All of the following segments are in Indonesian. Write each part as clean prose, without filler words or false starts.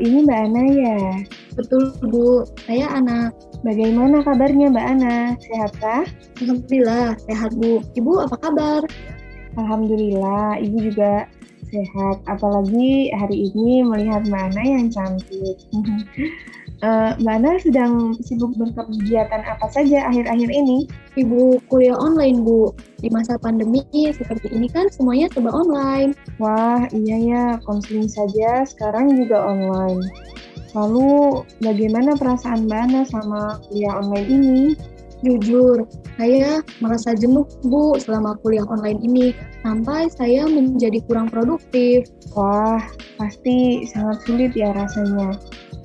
ini Mbak Ana ya. Betul, Bu. Saya anak. Bagaimana kabarnya Mbak Ana? Sehatkah? Alhamdulillah, sehat, Bu. Ibu apa kabar? Alhamdulillah, Ibu juga sehat. Apalagi hari ini melihat Mbak Ana yang cantik. Mbak Ana sedang sibuk berkegiatan apa saja akhir-akhir ini? Ibu kuliah online, Bu. Di masa pandemi seperti ini kan semuanya serba online. Wah, iya ya, konseling saja sekarang juga online. Lalu, bagaimana perasaan Mbak Ana selama kuliah online ini? Jujur, saya merasa jenuh, Bu, selama kuliah online ini. Sampai saya menjadi kurang produktif. Wah, pasti sangat sulit ya rasanya.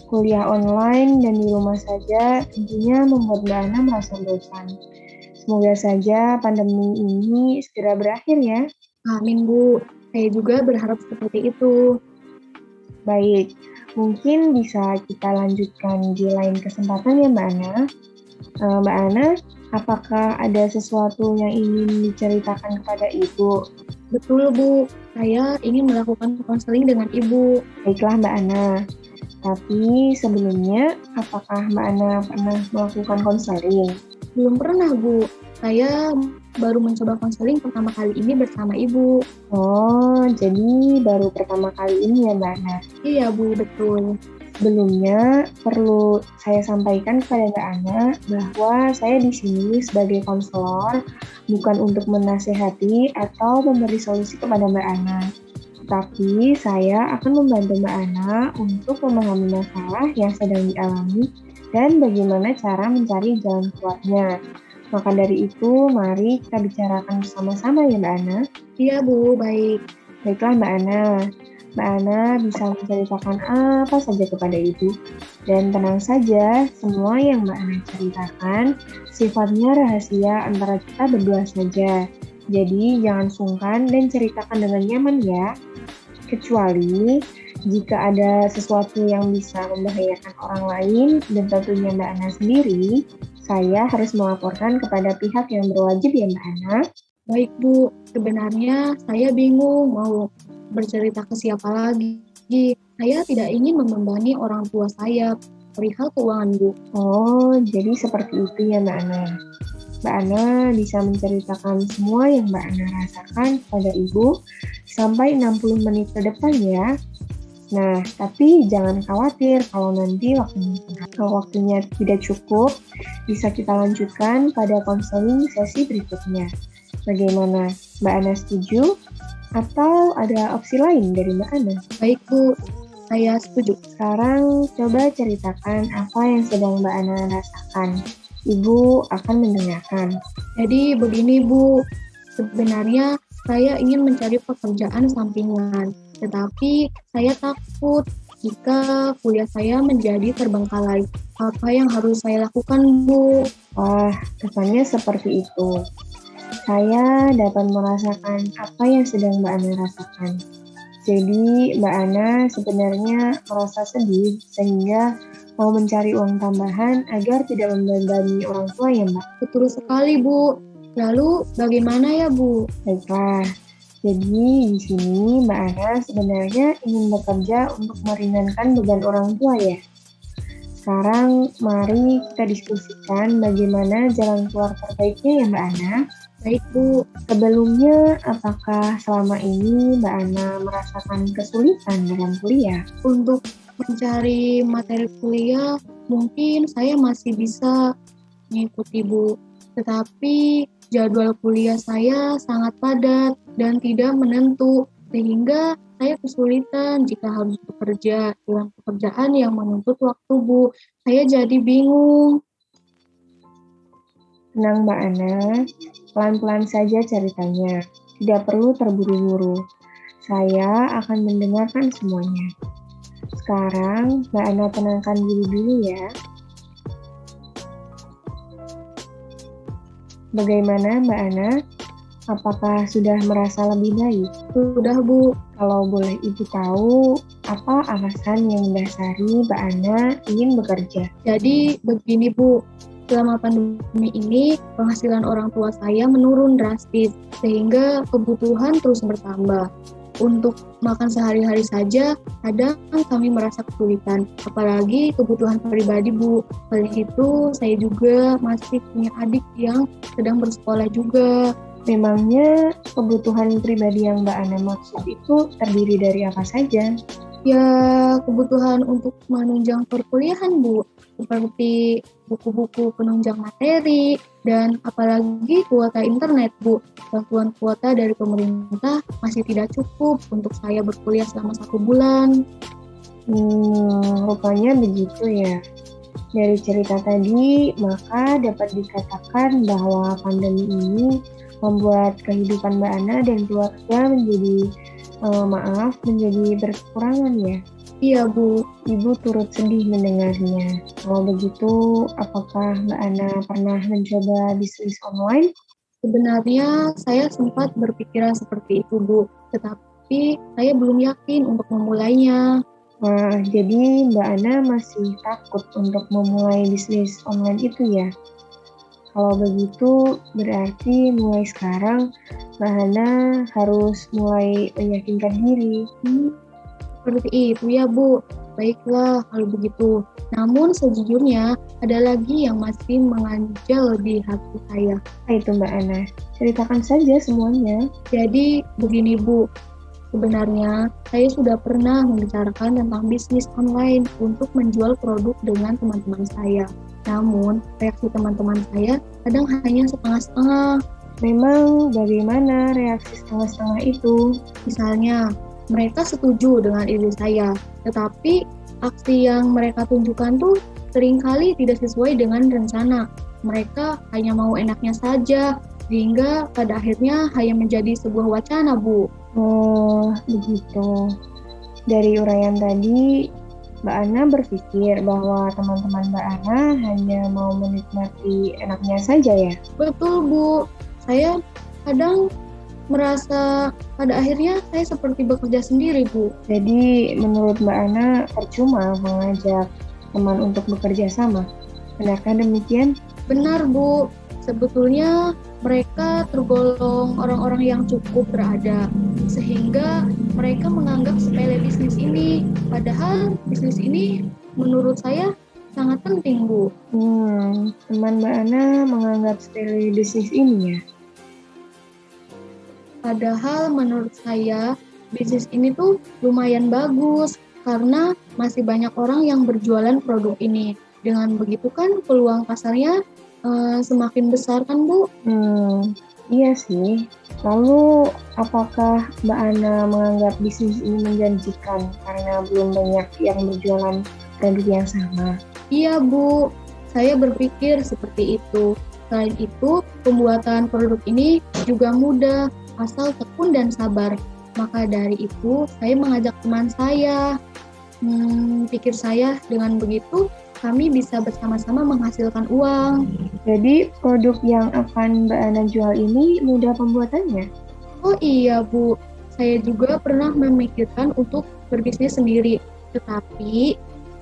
Kuliah online dan di rumah saja tentunya membuat Mbak Ana merasa bosan. Semoga saja pandemi ini segera berakhir ya. Amin, Bu. Saya juga berharap seperti itu. Baik, mungkin bisa kita lanjutkan di lain kesempatan ya Mbak Ana. Mbak Ana, apakah ada sesuatu yang ingin diceritakan kepada Ibu? Betul, Bu. Saya ingin melakukan konseling dengan Ibu. Baiklah Mbak Ana. Tapi sebelumnya, apakah Mbak Ana pernah melakukan konseling? Belum pernah, Bu. Saya baru mencoba konseling pertama kali ini bersama Ibu. Oh, jadi baru pertama kali ini ya Mbak Ana? Iya, Bu, betul. Sebelumnya, perlu saya sampaikan kepada Mbak Ana bahwa saya di sini sebagai konselor, bukan untuk menasehati atau memberi solusi kepada Mbak Ana. Tapi saya akan membantu Mbak Ana untuk memahami masalah yang sedang dialami dan bagaimana cara mencari jalan keluarnya. Maka dari itu, mari kita bicarakan bersama-sama ya Mbak Ana. Iya, Bu, baik. Baiklah Mbak Ana. Mbak Ana bisa menceritakan apa saja kepada Ibu. Dan tenang saja, semua yang Mbak Ana ceritakan sifatnya rahasia antara kita berdua saja. Jadi jangan sungkan dan ceritakan dengan nyaman ya. Kecuali jika ada sesuatu yang bisa membahayakan orang lain dan tentunya Mbak Ana sendiri, saya harus melaporkan kepada pihak yang berwajib ya Mbak Ana. Baik, Bu. Sebenarnya saya bingung mau bercerita ke siapa lagi. Saya tidak ingin membebani orang tua saya perihal keuangan, Bu. Oh, jadi seperti itu ya Mbak Ana. Mbak Ana bisa menceritakan semua yang Mbak Ana rasakan kepada Ibu sampai 60 menit ke depan ya. Nah, tapi jangan khawatir kalau nanti waktunya tidak cukup, bisa kita lanjutkan pada konseling sesi berikutnya. Bagaimana? Mbak Ana setuju? Atau ada opsi lain dari Mbak Ana? Baik, Bu. Saya setuju. Sekarang coba ceritakan apa yang sedang Mbak Ana rasakan. Ibu akan mendengarkan. Jadi begini, Bu. Sebenarnya saya ingin mencari pekerjaan sampingan, tetapi saya takut jika kuliah saya menjadi terbengkalai. Apa yang harus saya lakukan, Bu? Wah, kesannya seperti itu. Saya dapat merasakan apa yang sedang Mbak Ana rasakan. Jadi, Mbak Ana sebenarnya merasa sedih sehingga mau mencari uang tambahan agar tidak membebani orang tua ya Mbak. Betul sekali, Bu. Lalu bagaimana ya, Bu? Baiklah, jadi di sini Mbak Ana sebenarnya ingin bekerja untuk meringankan beban orang tua ya. Sekarang mari kita diskusikan bagaimana jalan keluar terbaiknya ya Mbak Ana. Baik, Bu. Sebelumnya, apakah selama ini Mbak Ana merasakan kesulitan dalam kuliah? Untuk mencari materi kuliah, mungkin saya masih bisa mengikuti, Bu. Tetapi jadwal kuliah saya sangat padat dan tidak menentu, sehingga saya kesulitan jika harus bekerja dalam pekerjaan yang menuntut waktu, Bu. Saya jadi bingung. Tenang Mbak Ana, pelan-pelan saja ceritanya. Tidak perlu terburu-buru. Saya akan mendengarkan semuanya. Sekarang Mbak Ana tenangkan diri dulu ya. Bagaimana Mbak Ana? Apakah sudah merasa lebih baik? Sudah, Bu. Kalau boleh Ibu tahu, apa alasan yang mendasari Mbak Ana ingin bekerja? Jadi begini, Bu. Selama pandemi ini, penghasilan orang tua saya menurun drastis, sehingga kebutuhan terus bertambah. Untuk makan sehari-hari saja, kadang kami merasa kesulitan, apalagi kebutuhan pribadi, Bu. Selain itu, saya juga masih punya adik yang sedang bersekolah juga. Memangnya kebutuhan pribadi yang Mbak Ana maksud itu terdiri dari apa saja? Ya, kebutuhan untuk menunjang perkuliahan, Bu, seperti buku-buku penunjang materi, dan apalagi kuota internet, Bu. Bantuan kuota dari pemerintah masih tidak cukup untuk saya berkuliah selama 1 bulan. Rupanya begitu ya. Dari cerita tadi, maka dapat dikatakan bahwa pandemi ini membuat kehidupan Mbak Ana dan keluarga menjadi berkekurangan ya. Iya, Bu. Ibu turut sedih mendengarnya. Kalau begitu, apakah Mbak Ana pernah mencoba bisnis online? Sebenarnya saya sempat berpikiran seperti itu, Bu. Tetapi saya belum yakin untuk memulainya. Wah, jadi Mbak Ana masih takut untuk memulai bisnis online itu ya? Kalau begitu, berarti mulai sekarang Mbak Ana harus mulai meyakinkan diri. Seperti itu ya, Bu. Baiklah kalau begitu. Namun sejujurnya ada lagi yang masih mengganjal di hati saya. Apa itu Mbak Ana? Ceritakan saja semuanya. Jadi begini, Bu. Sebenarnya saya sudah pernah membicarakan tentang bisnis online untuk menjual produk dengan teman-teman saya. Namun reaksi teman-teman saya kadang hanya setengah-setengah. Memang bagaimana reaksi setengah-setengah itu? Misalnya, mereka setuju dengan ide saya, tetapi aksi yang mereka tunjukkan tuh seringkali tidak sesuai dengan rencana. Mereka hanya mau enaknya saja, sehingga pada akhirnya hanya menjadi sebuah wacana, Bu. Oh, begitu. Dari uraian tadi, Mbak Ana berpikir bahwa teman-teman Mbak Ana hanya mau menikmati enaknya saja ya? Betul, Bu. Saya kadang merasa pada akhirnya saya seperti bekerja sendiri, Bu. Jadi menurut Mbak Ana percuma mengajak teman untuk bekerja sama. Benarkah demikian? Benar, Bu. Sebetulnya mereka tergolong orang-orang yang cukup berada, sehingga mereka menganggap sepele bisnis ini. Padahal bisnis ini menurut saya sangat penting, Bu. Teman Mbak Ana menganggap sepele bisnis ini ya? Padahal menurut saya bisnis ini tuh lumayan bagus karena masih banyak orang yang berjualan produk ini. Dengan begitu kan peluang pasarnya semakin besar kan, Bu? Iya sih. Lalu apakah Mbak Ana menganggap bisnis ini menjanjikan karena belum banyak yang berjualan produk yang sama? Iya, Bu. Saya berpikir seperti itu. Selain itu, pembuatan produk ini juga mudah, asal tekun dan sabar. Maka dari itu, saya mengajak teman saya. Pikir saya dengan begitu, kami bisa bersama-sama menghasilkan uang. Jadi produk yang akan Mbak Ana jual ini mudah pembuatannya? Oh iya, Bu. Saya juga pernah memikirkan untuk berbisnis sendiri. Tetapi,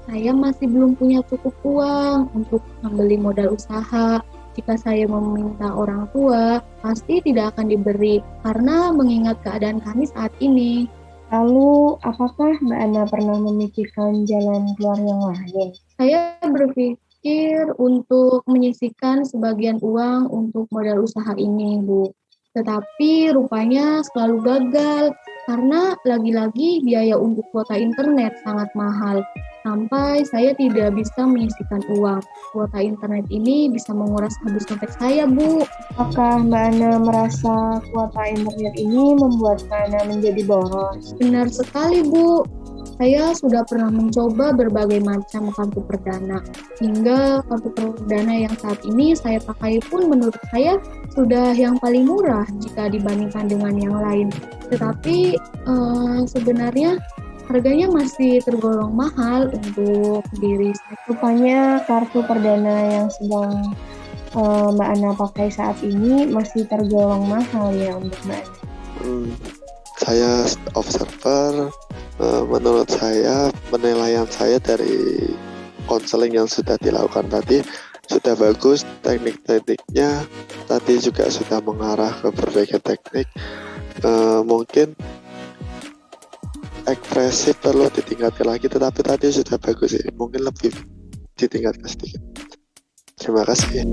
saya masih belum punya cukup uang untuk membeli modal usaha. Jika saya meminta orang tua, pasti tidak akan diberi karena mengingat keadaan kami saat ini. Lalu, apakah Mbak Ana pernah memikirkan jalan keluar yang lain? Saya berpikir untuk menyisihkan sebagian uang untuk modal usaha ini, Bu. Tetapi rupanya selalu gagal karena lagi-lagi biaya untuk kuota internet sangat mahal. Sampai saya tidak bisa menyisihkan uang. Kuota internet ini bisa menguras habis dompet saya, Bu. Apakah Mbak Ana merasa kuota internet ini membuat Mbak Ana menjadi boros? Benar sekali, Bu. Saya sudah pernah mencoba berbagai macam kartu perdana. Hingga kartu perdana yang saat ini saya pakai pun menurut saya sudah yang paling murah jika dibandingkan dengan yang lain. Tetapi sebenarnya harganya masih tergolong mahal untuk diri saya. Rupanya kartu perdana yang sedang Mbak Ana pakai saat ini masih tergolong mahal ya untuk Mbak Ana? Saya observer, menurut saya penilaian saya dari konseling yang sudah dilakukan tadi sudah bagus, teknik-tekniknya tadi juga sudah mengarah ke berbagai teknik. Mungkin ekspresif perlu ditingkatkan lagi, tetapi tadi sudah bagus sih, mungkin lebih ditingkatkan sedikit. Terima kasih.